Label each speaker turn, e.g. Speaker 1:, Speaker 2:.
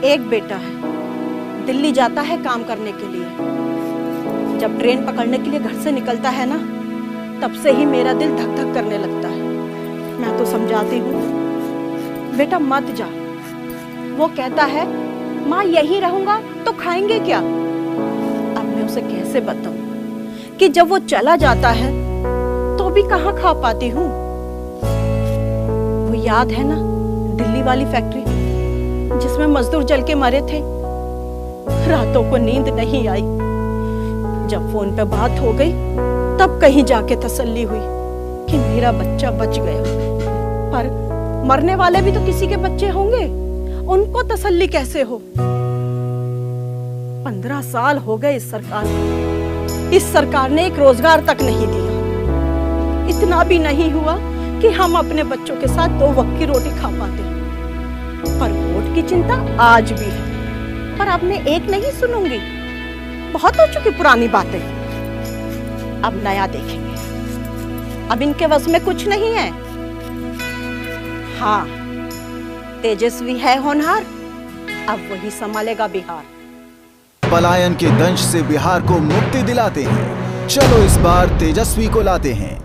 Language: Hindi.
Speaker 1: एक बेटा है, दिल्ली जाता है काम करने के लिए। जब ट्रेन पकड़ने के लिए घर से निकलता है ना, तब से ही मेरा दिल धक धक करने लगता है। मैं तो समझाती हूँ, बेटा मत जा। वो कहता है माँ यहीं रहूंगा तो खाएंगे क्या। अब मैं उसे कैसे बताऊं कि जब वो चला जाता है तो भी कहाँ खा पाती हूँ। वो याद है ना दिल्ली वाली फैक्ट्री जिसमें मजदूर जल के मरे थे। रातों को नींद नहीं आई। जब फोन पे बात हो गई तब कहीं जाके तसल्ली हुई कि मेरा बच्चा बच गया। पर मरने वाले भी तो किसी के बच्चे होंगे, उनको तसल्ली कैसे हो। 15 साल हो गए इस सरकार ने एक रोजगार तक नहीं दिया। इतना भी नहीं हुआ कि हम अपने बच्चों के साथ 2 वक्त की रोटी खा पाते। पर वोट की चिंता आज भी है। पर अब मैं एक नहीं सुनूंगी, बहुत हो चुकी पुरानी बातें। अब नया देखेंगे। अब इनके वश में कुछ नहीं है। हाँ, तेजस्वी है होनहार, अब वही संभालेगा बिहार।
Speaker 2: पलायन के दंश से बिहार को मुक्ति दिलाते हैं। चलो इस बार तेजस्वी को लाते हैं।